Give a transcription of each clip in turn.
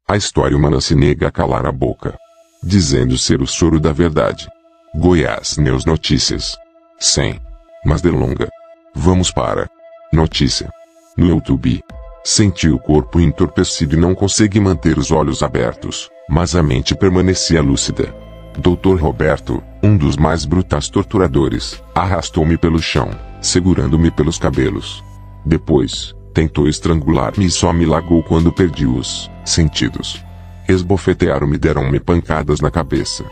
A história humana se nega a calar a boca, dizendo ser o soro da verdade. Goiás News Notícias. Sem mais delonga, vamos para notícia. No YouTube. Senti o corpo entorpecido e não consegui manter os olhos abertos, mas a mente permanecia lúcida. Dr. Roberto, um dos mais brutais torturadores, arrastou-me pelo chão, segurando-me pelos cabelos. Depois, tentou estrangular-me e só me largou quando perdi os sentidos. Esbofetearam-me e deram-me pancadas na cabeça.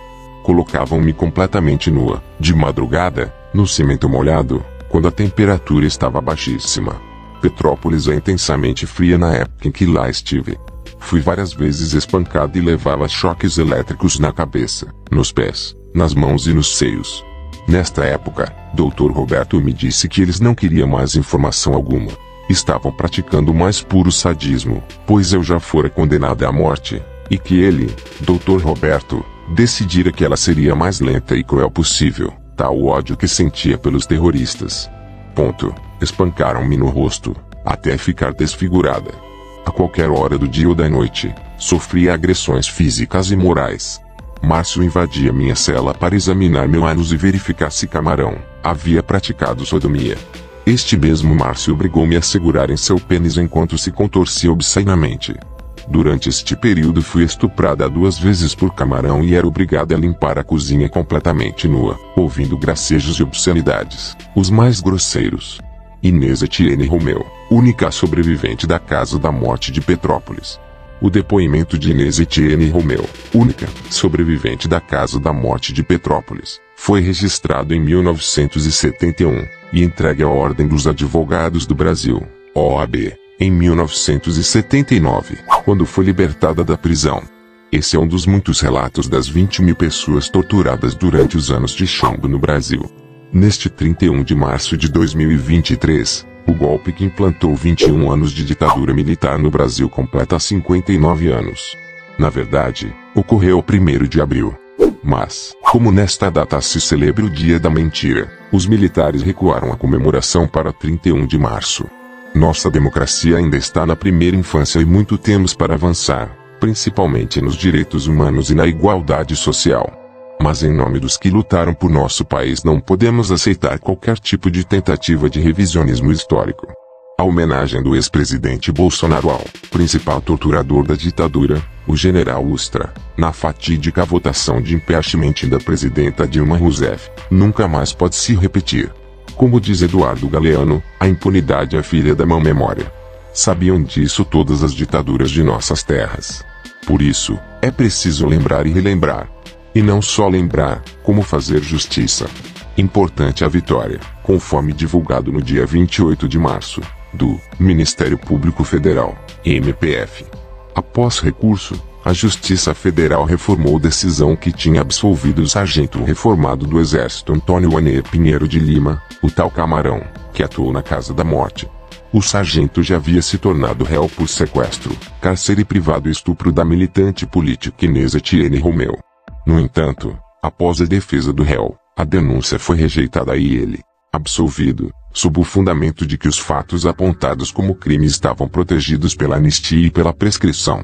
Colocavam-me completamente nua, de madrugada, no cimento molhado, quando a temperatura estava baixíssima. Petrópolis é intensamente fria na época em que lá estive. Fui várias vezes espancado e levava choques elétricos na cabeça, nos pés, nas mãos e nos seios. Nesta época, Dr. Roberto me disse que eles não queriam mais informação alguma. Estavam praticando o mais puro sadismo, pois eu já fora condenado à morte, e que ele, Dr. Roberto, decidira que ela seria a mais lenta e cruel possível, tal o ódio que sentia pelos terroristas. Espancaram-me no rosto, até ficar desfigurada. A qualquer hora do dia ou da noite, sofria agressões físicas e morais. Márcio invadia minha cela para examinar meu ânus e verificar se Camarão havia praticado sodomia. Este mesmo Márcio obrigou-me a segurar em seu pênis enquanto se contorcia obscenamente. Durante este período fui estuprada 2 vezes por Camarão e era obrigada a limpar a cozinha completamente nua, ouvindo gracejos e obscenidades, os mais grosseiros. Inês Etienne Romeu, única sobrevivente da Casa da Morte de Petrópolis. O depoimento de Inês Etienne Romeu, única sobrevivente da Casa da Morte de Petrópolis, foi registrado em 1971 e entregue à Ordem dos Advogados do Brasil, OAB, em 1979, quando foi libertada da prisão. Esse é um dos muitos relatos das 20.000 pessoas torturadas durante os anos de chumbo no Brasil. Neste 31 de março de 2023, o golpe que implantou 21 anos de ditadura militar no Brasil completa 59 anos. Na verdade, ocorreu 1º de abril. Mas, como nesta data se celebra o Dia da Mentira, os militares recuaram a comemoração para 31 de março. Nossa democracia ainda está na primeira infância e muito temos para avançar, principalmente nos direitos humanos e na igualdade social. Mas em nome dos que lutaram por nosso país não podemos aceitar qualquer tipo de tentativa de revisionismo histórico. A homenagem do ex-presidente Bolsonaro ao principal torturador da ditadura, o general Ustra, na fatídica votação de impeachment da presidenta Dilma Rousseff, nunca mais pode se repetir. Como diz Eduardo Galeano, a impunidade é filha da má memória. Sabiam disso todas as ditaduras de nossas terras. Por isso, é preciso lembrar e relembrar. E não só lembrar, como fazer justiça. Importante a vitória, conforme divulgado no dia 28 de março, do Ministério Público Federal, MPF. Após recurso, a Justiça Federal reformou decisão que tinha absolvido o sargento reformado do Exército Antônio Aner Pinheiro de Lima, o tal Camarão, que atuou na Casa da Morte. O sargento já havia se tornado réu por sequestro, cárcere privado e estupro da militante política Inês Etienne Romeu. No entanto, após a defesa do réu, a denúncia foi rejeitada e ele, absolvido, sob o fundamento de que os fatos apontados como crime estavam protegidos pela anistia e pela prescrição.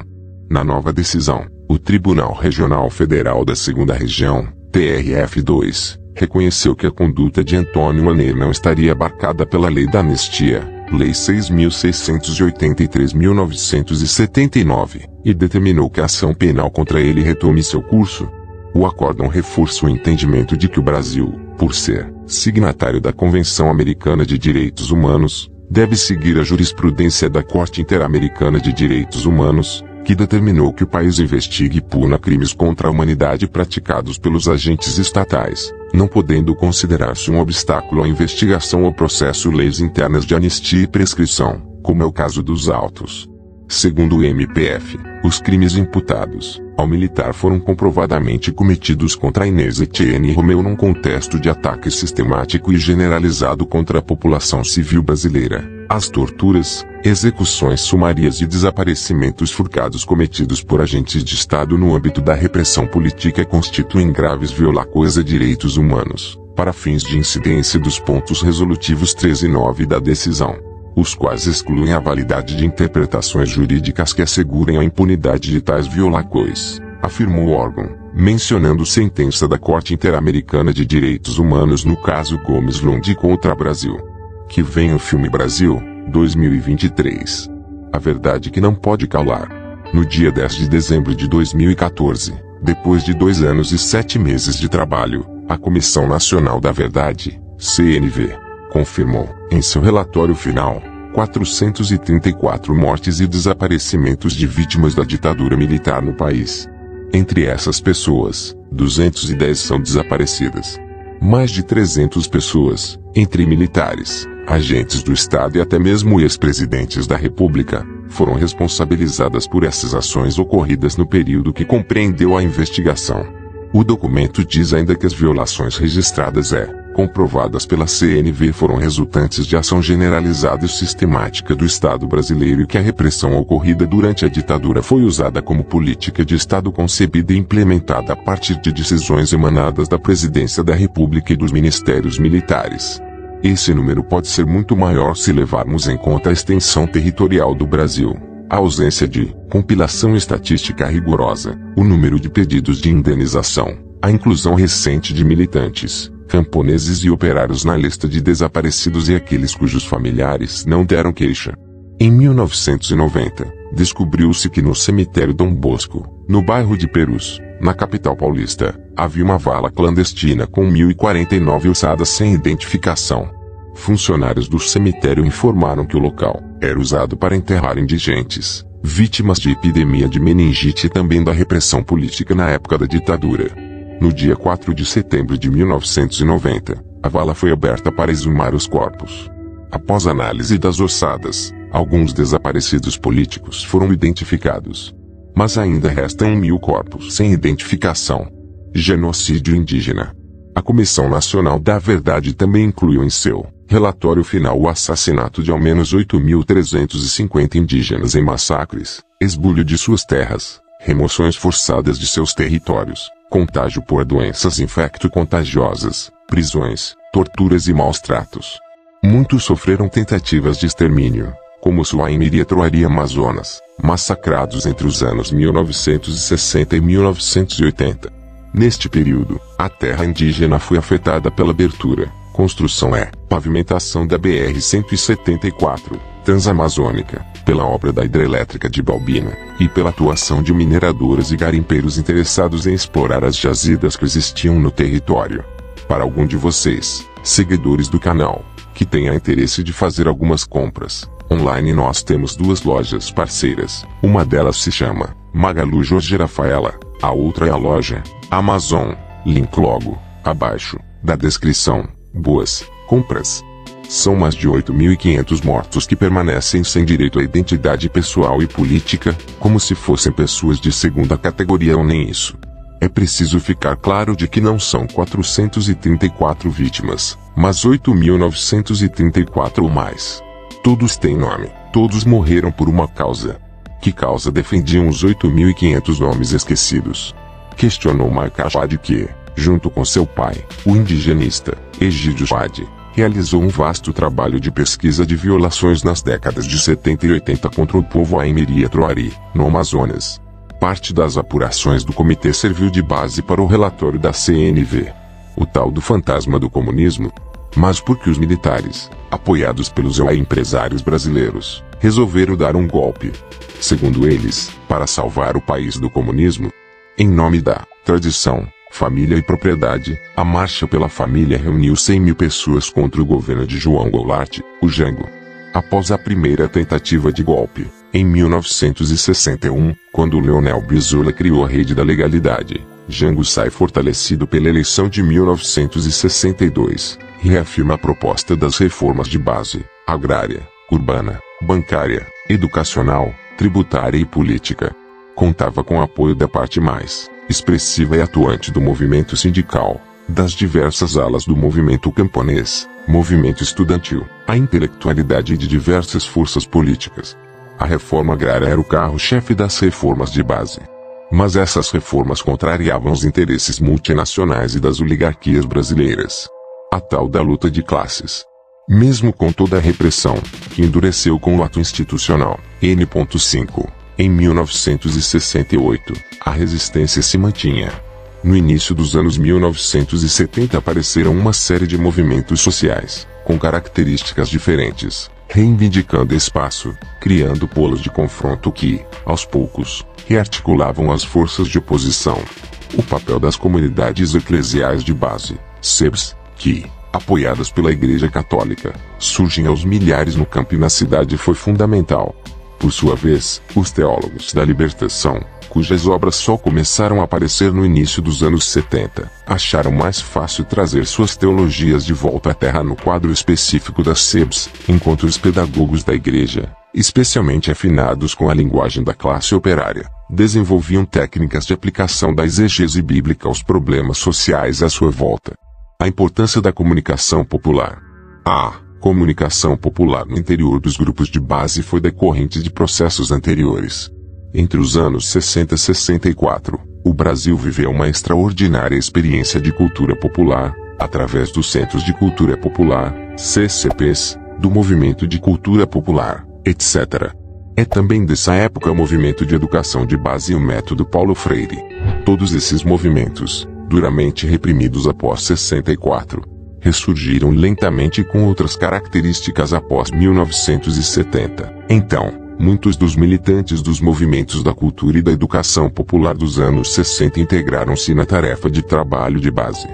Na nova decisão, o Tribunal Regional Federal da 2ª Região, TRF2, reconheceu que a conduta de Antônio Aner não estaria abarcada pela Lei da Anistia, Lei 6.683/1979, e determinou que a ação penal contra ele retome seu curso. O acórdão reforça o entendimento de que o Brasil, por ser signatário da Convenção Americana de Direitos Humanos, deve seguir a jurisprudência da Corte Interamericana de Direitos Humanos, que determinou que o país investigue e puna crimes contra a humanidade praticados pelos agentes estatais, não podendo considerar-se um obstáculo à investigação ou processo leis internas de anistia e prescrição, como é o caso dos autos. Segundo o MPF, os crimes imputados ao militar foram comprovadamente cometidos contra Inês Etienne Romeu num contexto de ataque sistemático e generalizado contra a população civil brasileira. As torturas, execuções sumarias e desaparecimentos furtados cometidos por agentes de Estado no âmbito da repressão política constituem graves violações a direitos humanos, para fins de incidência dos pontos resolutivos 13 e 9 da decisão. os quais excluem a validade de interpretações jurídicas que assegurem a impunidade de tais violações, afirmou o órgão, mencionando sentença da Corte Interamericana de Direitos Humanos no caso Gomes Lund contra Brasil. Que vem o filme Brasil, 2023. A verdade que não pode calar. No dia 10 de dezembro de 2014, depois de 2 anos e 7 meses de trabalho, a Comissão Nacional da Verdade, CNV, confirmou, em seu relatório final, 434 mortes e desaparecimentos de vítimas da ditadura militar no país. Entre essas pessoas, 210 são desaparecidas. Mais de 300 pessoas, entre militares, agentes do Estado e até mesmo ex-presidentes da República, foram responsabilizadas por essas ações ocorridas no período que compreendeu a investigação. O documento diz ainda que as violações registradas comprovadas pela CNV foram resultantes de ação generalizada e sistemática do Estado brasileiro e que a repressão ocorrida durante a ditadura foi usada como política de Estado concebida e implementada a partir de decisões emanadas da Presidência da República e dos Ministérios Militares. Esse número pode ser muito maior se levarmos em conta a extensão territorial do Brasil, a ausência de compilação estatística rigorosa, o número de pedidos de indenização, a inclusão recente de militantes, camponeses e operários na lista de desaparecidos e aqueles cujos familiares não deram queixa. Em 1990, descobriu-se que no cemitério Dom Bosco, no bairro de Perus, na capital paulista, havia uma vala clandestina com 1.049 ossadas sem identificação. Funcionários do cemitério informaram que o local era usado para enterrar indigentes, vítimas de epidemia de meningite e também da repressão política na época da ditadura. No dia 4 de setembro de 1990, a vala foi aberta para exumar os corpos. Após análise das ossadas, alguns desaparecidos políticos foram identificados. Mas ainda restam 1.000 corpos sem identificação. Genocídio indígena. A Comissão Nacional da Verdade também incluiu em seu relatório final o assassinato de ao menos 8.350 indígenas em massacres, esbulho de suas terras, remoções forçadas de seus territórios, contágio por doenças infecto-contagiosas, prisões, torturas e maus tratos. Muitos sofreram tentativas de extermínio, como Suaimiri e Troari Amazonas, massacrados entre os anos 1960 e 1980. Neste período, a terra indígena foi afetada pela abertura, construção e pavimentação da BR-174, Transamazônica, pela obra da hidrelétrica de Balbina, e pela atuação de mineradoras e garimpeiros interessados em explorar as jazidas que existiam no território. Para algum de vocês, seguidores do canal, que tenha interesse de fazer algumas compras, online nós temos 2 lojas parceiras, uma delas se chama Magalu Jorge Rafaela, a outra é a loja Amazon, link logo abaixo da descrição. Boas compras. São mais de 8.500 mortos que permanecem sem direito à identidade pessoal e política, como se fossem pessoas de segunda categoria ou nem isso. É preciso ficar claro de que não são 434 vítimas, mas 8.934 ou mais. Todos têm nome, todos morreram por uma causa. Que causa defendiam os 8.500 nomes esquecidos? Questionou Marca Chad que, junto com seu pai, o indigenista, Egídio Chad, realizou um vasto trabalho de pesquisa de violações nas décadas de 70 e 80 contra o povo Aimiri e Troari, no Amazonas. Parte das apurações do comitê serviu de base para o relatório da CNV. O tal do fantasma do comunismo. Mas porque os militares, apoiados pelos empresários brasileiros, resolveram dar um golpe. Segundo eles, para salvar o país do comunismo. Em nome da tradição, família e propriedade, a Marcha pela Família reuniu 100.000 pessoas contra o governo de João Goulart, o Jango. Após a primeira tentativa de golpe, em 1961, quando Leonel Brizola criou a Rede da Legalidade, Jango sai fortalecido pela eleição de 1962, e reafirma a proposta das reformas de base, agrária, urbana, bancária, educacional, tributária e política. Contava com o apoio da parte mais expressiva e atuante do movimento sindical, das diversas alas do movimento camponês, movimento estudantil, a intelectualidade e de diversas forças políticas. A reforma agrária era o carro-chefe das reformas de base. Mas essas reformas contrariavam os interesses multinacionais e das oligarquias brasileiras. A tal da luta de classes. Mesmo com toda a repressão, que endureceu com o ato institucional, N.5, em 1968, a resistência se mantinha. No início dos anos 1970 apareceram uma série de movimentos sociais, com características diferentes, reivindicando espaço, criando polos de confronto que, aos poucos, rearticulavam as forças de oposição. O papel das comunidades eclesiais de base, CEBs, que, apoiadas pela Igreja Católica, surgem aos milhares no campo e na cidade foi fundamental. Por sua vez, os teólogos da libertação, cujas obras só começaram a aparecer no início dos anos 70, acharam mais fácil trazer suas teologias de volta à terra no quadro específico das CEBs, enquanto os pedagogos da Igreja, especialmente afinados com a linguagem da classe operária, desenvolviam técnicas de aplicação da exegese bíblica aos problemas sociais à sua volta. A importância da comunicação popular. A comunicação popular no interior dos grupos de base foi decorrente de processos anteriores. Entre os anos 60 e 64, o Brasil viveu uma extraordinária experiência de cultura popular, através dos Centros de Cultura Popular, CCPs, do Movimento de Cultura Popular, etc. É também dessa época o Movimento de Educação de Base e o Método Paulo Freire. Todos esses movimentos, duramente reprimidos após 64, ressurgiram lentamente com outras características após 1970. Então, muitos dos militantes dos movimentos da cultura e da educação popular dos anos 60 integraram-se na tarefa de trabalho de base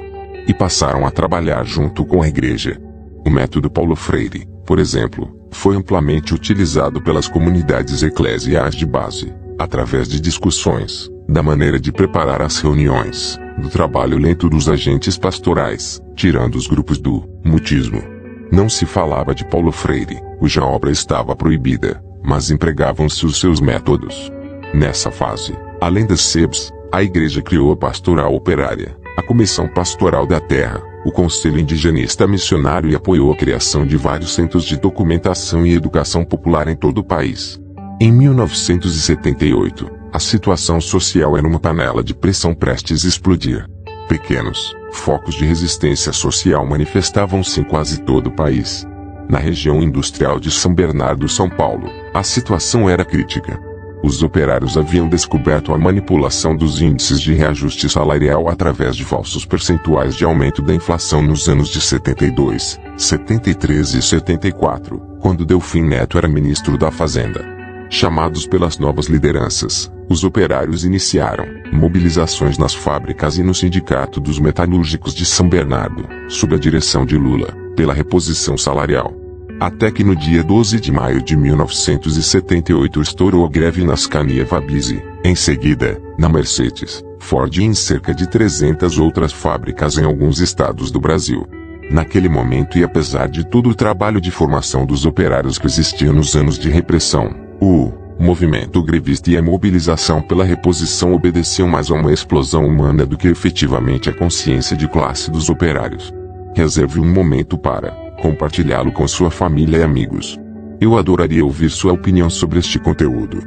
e passaram a trabalhar junto com a Igreja. O método Paulo Freire, por exemplo, foi amplamente utilizado pelas comunidades eclesiais de base, através de discussões, da maneira de preparar as reuniões, do trabalho lento dos agentes pastorais, tirando os grupos do mutismo. Não se falava de Paulo Freire, cuja obra estava proibida, mas empregavam-se os seus métodos. Nessa fase, além das CEBs, a Igreja criou a Pastoral Operária, a Comissão Pastoral da Terra, o Conselho Indigenista Missionário e apoiou a criação de vários centros de documentação e educação popular em todo o país. Em 1978, a situação social era uma panela de pressão prestes a explodir. Pequenos focos de resistência social manifestavam-se em quase todo o país. Na região industrial de São Bernardo, São Paulo, a situação era crítica. Os operários haviam descoberto a manipulação dos índices de reajuste salarial através de falsos percentuais de aumento da inflação nos anos de 72, 73 e 74, quando Delfim Neto era ministro da Fazenda. Chamados pelas novas lideranças, os operários iniciaram mobilizações nas fábricas e no Sindicato dos Metalúrgicos de São Bernardo, sob a direção de Lula, pela reposição salarial. Até que no dia 12 de maio de 1978 estourou a greve na Scania Vabise, em seguida, na Mercedes, Ford e em cerca de 300 outras fábricas em alguns estados do Brasil. Naquele momento e apesar de todo o trabalho de formação dos operários que existia nos anos de repressão, o movimento grevista e a mobilização pela reposição obedeciam mais a uma explosão humana do que efetivamente a consciência de classe dos operários. Reserve um momento para compartilhá-lo com sua família e amigos. Eu adoraria ouvir sua opinião sobre este conteúdo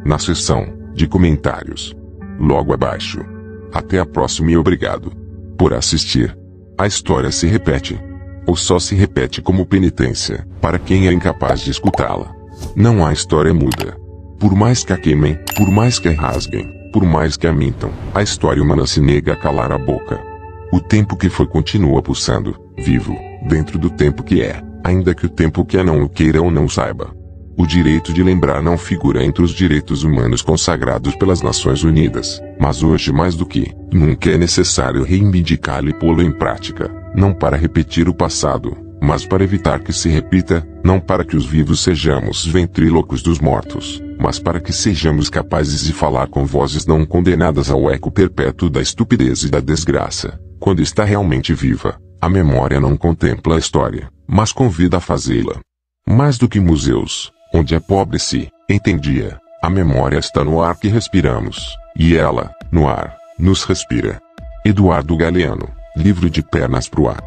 na seção de comentários logo abaixo. Até a próxima e obrigado por assistir. A história se repete, ou só se repete como penitência para quem é incapaz de escutá-la. Não há história muda. Por mais que a queimem, por mais que a rasguem, por mais que a mintam, a história humana se nega a calar a boca. O tempo que foi continua pulsando, vivo, dentro do tempo que é, ainda que o tempo que é não o queira ou não saiba. O direito de lembrar não figura entre os direitos humanos consagrados pelas Nações Unidas, mas hoje mais do que nunca é necessário reivindicá-lo e pô-lo em prática, não para repetir o passado, mas para evitar que se repita, não para que os vivos sejamos ventrílocos dos mortos, mas para que sejamos capazes de falar com vozes não condenadas ao eco perpétuo da estupidez e da desgraça. Quando está realmente viva, a memória não contempla a história, mas convida a fazê-la. Mais do que museus, onde a pobre se entendia, a memória está no ar que respiramos, e ela, no ar, nos respira. Eduardo Galeano, livro de Pernas pro Ar.